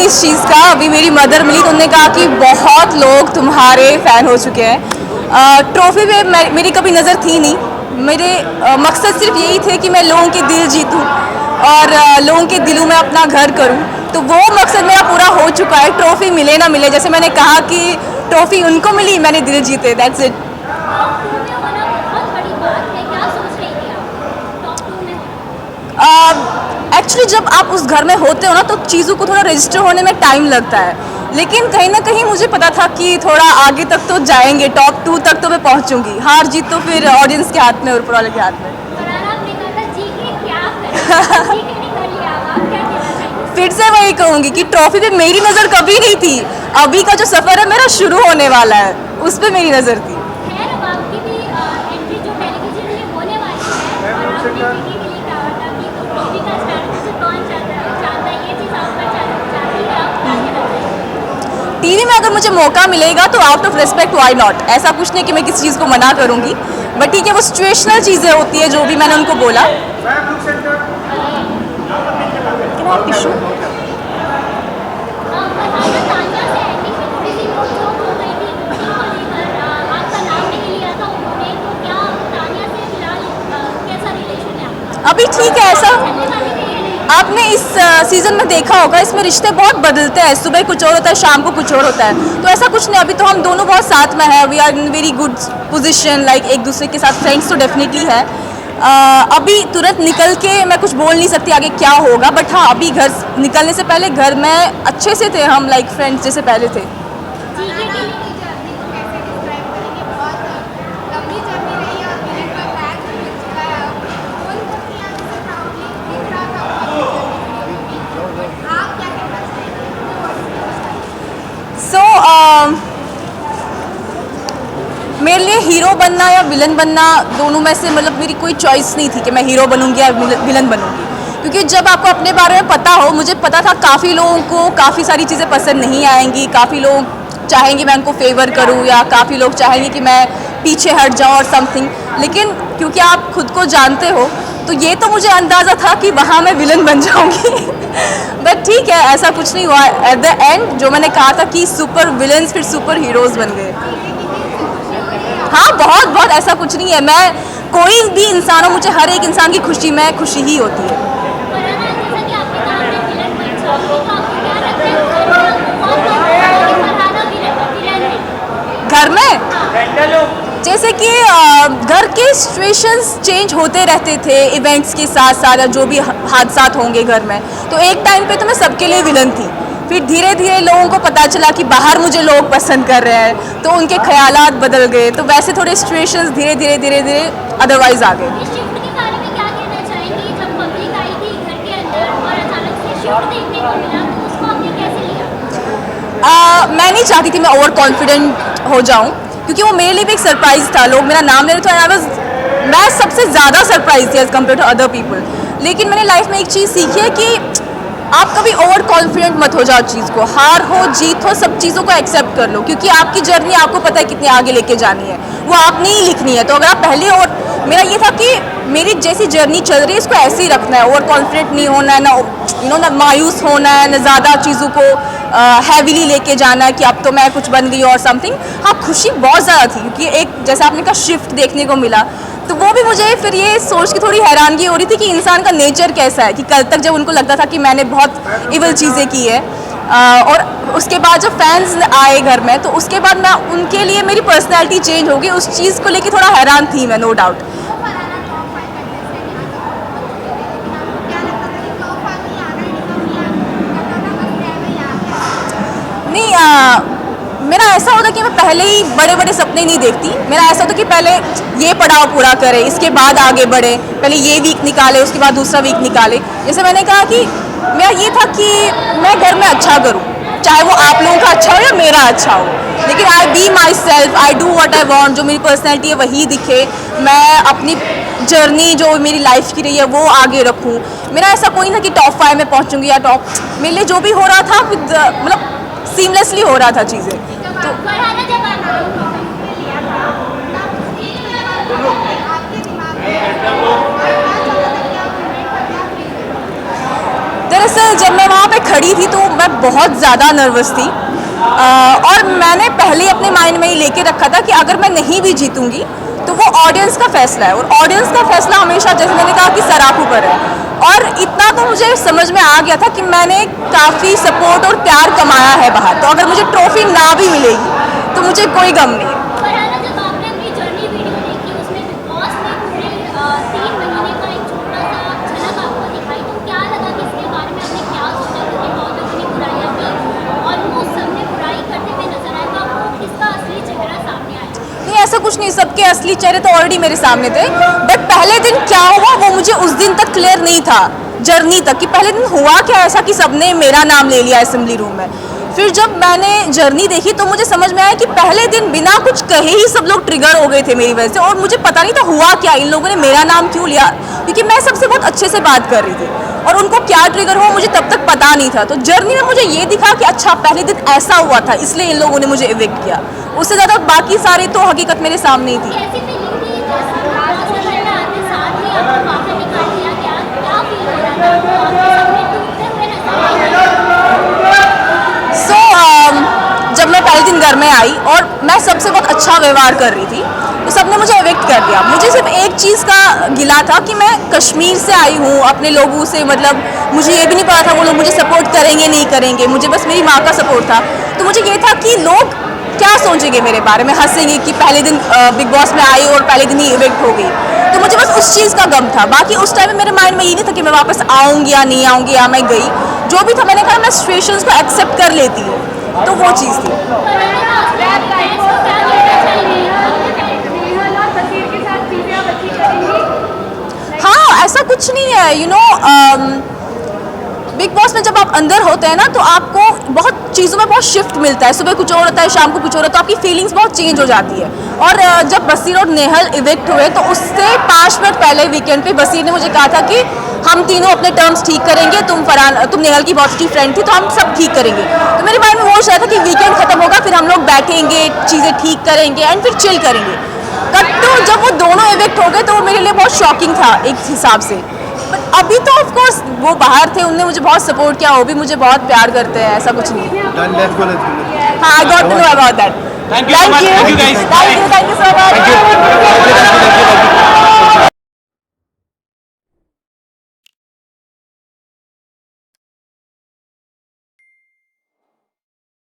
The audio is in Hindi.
इस चीज़ का। अभी मेरी मदर मिली तो उन्होंने कहा कि बहुत लोग तुम्हारे फ़ैन हो चुके हैं। ट्रॉफ़ी पे मेरी कभी नज़र थी नहीं। मेरे मकसद सिर्फ यही थे कि मैं लोगों के दिल जीतूं और लोगों के दिलों में अपना घर करूं। तो वो मकसद मेरा पूरा हो चुका है। ट्रॉफ़ी मिले ना मिले, जैसे मैंने कहा कि ट्रॉफ़ी उनको मिली, मैंने दिल जीते, दैट्स इट। एक्चुअली जब आप उस घर में होते हो ना तो चीज़ों को थोड़ा रजिस्टर होने में टाइम लगता है, लेकिन कहीं ना कहीं मुझे पता था कि थोड़ा आगे तक तो जाएंगे, टॉप 2 तक तो मैं पहुंचूंगी। हार जीत तो फिर ऑडियंस के हाथ में और ऊपर वाले के हाथ में। फिर से वही कहूँगी कि ट्रॉफी पे मेरी नज़र कभी नहीं थी। अभी का जो सफ़र है मेरा शुरू होने वाला है, उस पर मेरी नज़र थी। टीवी में अगर मुझे मौका मिलेगा तो out of respect why not. ऐसा कुछ नहीं कि मैं किसी चीज़ को मना करूँगी, बट ठीक है, वो सिचुएशनल चीज़ें होती है, जो भी मैंने उनको बोला। अभी ठीक है, ऐसा आपने इस सीज़न में देखा होगा, इसमें रिश्ते बहुत बदलते हैं। सुबह कुछ और होता है, शाम को कुछ और होता है। तो ऐसा कुछ नहीं, अभी तो हम दोनों बहुत साथ में हैं। We are in very good position, like एक दूसरे के साथ फ्रेंड्स तो डेफिनेटली है। अभी तुरंत निकल के मैं कुछ बोल नहीं सकती आगे क्या होगा, बट हाँ, अभी घर निकलने से पहले घर में अच्छे से थे हम, लाइक फ्रेंड्स जैसे पहले थे। मेरे लिए हीरो बनना या विलन बनना, दोनों में से मतलब मेरी कोई चॉइस नहीं थी कि मैं हीरो बनूंगी या विलन बनूंगी। क्योंकि जब आपको अपने बारे में पता हो, मुझे पता था काफ़ी लोगों को काफ़ी सारी चीज़ें पसंद नहीं आएंगी, काफ़ी लोग चाहेंगे मैं उनको फेवर करूं, या काफ़ी लोग चाहेंगे कि मैं पीछे हट जाऊं और समथिंग। लेकिन क्योंकि आप खुद को जानते हो, तो ये तो मुझे अंदाज़ा था कि वहाँ मैं विलन बन जाऊँगी। बट ठीक है, ऐसा कुछ नहीं हुआ। एट द एंड जो मैंने कहा था कि सुपर विलन्स फिर सुपर हीरोज़ बन गए। हाँ, बहुत बहुत, ऐसा कुछ नहीं है। मैं कोई भी इंसान हो, मुझे हर एक इंसान की खुशी में खुशी ही होती है। घर में जैसे कि घर के सिचुएशंस चेंज होते रहते थे इवेंट्स के साथ साथ, जो भी हादसा होंगे घर में, तो एक टाइम पे तो मैं सबके लिए विलन थी। फिर धीरे धीरे लोगों को पता चला कि बाहर मुझे लोग पसंद कर रहे हैं, तो उनके ख्यालात बदल गए। तो वैसे थोड़े सिचुएशंस धीरे धीरे अदरवाइज आ गए। मैं नहीं चाहती थी मैं ओवर कॉन्फिडेंट हो जाऊं, क्योंकि वो मेरे लिए भी एक सरप्राइज़ था। लोग मेरा नाम ले रहे थे, मैं सबसे ज़्यादा सरप्राइज थी as compare to other people. लेकिन मैंने लाइफ में एक चीज़ सीखी है कि आप कभी ओवर कॉन्फिडेंट मत हो जाओ चीज़ को। हार हो जीत हो, सब चीज़ों को एक्सेप्ट कर लो, क्योंकि आपकी जर्नी आपको पता है कितनी आगे लेके जानी है, वो आपने ही लिखनी है। तो अगर आप पहले, और मेरा ये था कि मेरी जैसी जर्नी चल रही है इसको ऐसे ही रखना है, ओवर कॉन्फिडेंट नहीं होना है, ना ना मायूस होना है, ना ज़्यादा चीज़ों को हैवीली लेके जाना है कि अब तो मैं कुछ बन गई और समथिंग। हाँ, खुशी बहुत ज़्यादा थी, क्योंकि एक जैसे आपने कहा शिफ्ट देखने को मिला, तो वो भी मुझे फिर ये सोच के थोड़ी हैरानगी हो रही थी कि इंसान का नेचर कैसा है। कि कल तक जब उनको लगता था कि मैंने बहुत इवल चीज़ें की है, और उसके बाद जब फैंस आए घर में, तो उसके बाद मैं उनके लिए मेरी पर्सनैलिटी चेंज हो गई। उस चीज़ को लेके थोड़ा हैरान थी मैं, नो डाउट। नहीं, मेरा ऐसा होता कि मैं पहले ही बड़े बड़े सपने नहीं देखती। मेरा ऐसा होता कि पहले ये पड़ाव पूरा करे, इसके बाद आगे बढ़े, पहले ये वीक निकाले, उसके बाद दूसरा वीक निकाले। जैसे मैंने कहा कि मेरा ये था कि मैं घर में अच्छा करूं, चाहे वो आप लोगों का अच्छा हो या मेरा अच्छा हो, लेकिन I be myself, I do what I want. जो मेरी पर्सनैलिटी है वही दिखे, मैं अपनी जर्नी जो मेरी लाइफ की रही है वो आगे रखूँ। मेरा ऐसा कोई ना कि टॉप 5 में पहुँचूँगी या टॉप, मेरे लिए जो भी हो रहा था मतलब सीमलेसली हो रहा था चीज़ें। तो दरअसल जब मैं वहाँ पे खड़ी थी तो मैं बहुत ज़्यादा नर्वस थी और मैंने पहले अपने माइंड में ही लेके रखा था कि अगर मैं नहीं भी जीतूंगी तो वो ऑडियंस का फैसला है, और ऑडियंस का फैसला हमेशा, जैसे मैंने कहा, कि सराप ऊपर है। और इतना तो मुझे समझ में आ गया था कि मैंने काफ़ी सपोर्ट और प्यार कमाया है बाहर, तो अगर मुझे ट्रॉफी ना भी मिलेगी तो मुझे कोई गम नहीं है। ऐसा कुछ नहीं, सबके असली चेहरे तो ऑलरेडी मेरे सामने थे, बट पहले दिन क्या हुआ वो मुझे उस दिन तक क्लियर नहीं था, जर्नी तक, कि पहले दिन हुआ क्या ऐसा कि सबने मेरा नाम ले लिया असेंबली रूम में। फिर जब मैंने जर्नी देखी तो मुझे समझ में आया कि पहले दिन बिना कुछ कहे ही सब लोग ट्रिगर हो गए थे मेरी वजह से, और मुझे पता नहीं था हुआ क्या, इन लोगों ने मेरा नाम क्यों लिया, क्योंकि मैं सबसे बहुत अच्छे से बात कर रही थी, और उनको क्या ट्रिगर हुआ मुझे तब तक पता नहीं था। तो जर्नी में मुझे ये दिखा कि अच्छा पहले दिन ऐसा हुआ था, इसलिए इन लोगों ने मुझे इविक्ट किया। उससे ज़्यादा बाकी सारी तो हकीकत मेरे सामने ही थी। जब मैं पहले दिन घर में आई और मैं सबसे बहुत अच्छा व्यवहार कर रही थी तो सबने मुझे इविक्ट कर दिया। मुझे सिर्फ एक चीज़ का गिला था कि मैं कश्मीर से आई हूँ, अपने लोगों से, मतलब मुझे ये भी नहीं पता था वो लोग मुझे सपोर्ट करेंगे नहीं करेंगे, मुझे बस मेरी माँ का सपोर्ट था। तो मुझे ये था कि लोग क्या सोचेंगे मेरे बारे में, हंसेंगे कि पहले दिन बिग बॉस में आई और पहले दिन ही इविक्ट हो गई। तो मुझे बस उस चीज़ का गम था, बाकी उस टाइम में मेरे माइंड में ये नहीं था कि मैं वापस आऊँगी या नहीं आऊँगी या मैं गई। जो भी था मैंने कहा मैं सिचुएशंस को एक्सेप्ट कर लेती हूँ, तो वो चीज़ थी। हाँ, ऐसा कुछ नहीं है, यू नो, बिग बॉस में जब आप अंदर होते हैं ना तो आपको बहुत चीज़ों में बहुत शिफ्ट मिलता है, सुबह कुछ और होता है, शाम को कुछ और होता है, आपकी फीलिंग्स बहुत चेंज हो जाती है। और जब बसीर और नेहल इविक्ट हुए तो उससे 5 मिनट पहले वीकेंड पे बसीर ने मुझे कहा था कि हम तीनों अपने टर्म्स ठीक करेंगे, तुम नेहल की बहुत अच्छी फ्रेंड थी तो हम सब ठीक करेंगे। तो मेरे माइंड में वो शायद था कि वीकेंड खत्म होगा फिर हम लोग बैठेंगे, चीज़ें ठीक करेंगे एंड फिर चिल करेंगे। कट तो जब वो दोनों इविक्ट हो गए तो वो मेरे लिए बहुत शॉकिंग था एक हिसाब से। बट अभी तो ऑफ कोर्स वो बाहर थे, उनने मुझे बहुत सपोर्ट किया, वो भी मुझे बहुत प्यार करते हैं, ऐसा कुछ नहीं। हाँ, I got to know about that. Thank you so much. Thank you guys. Thank you so much.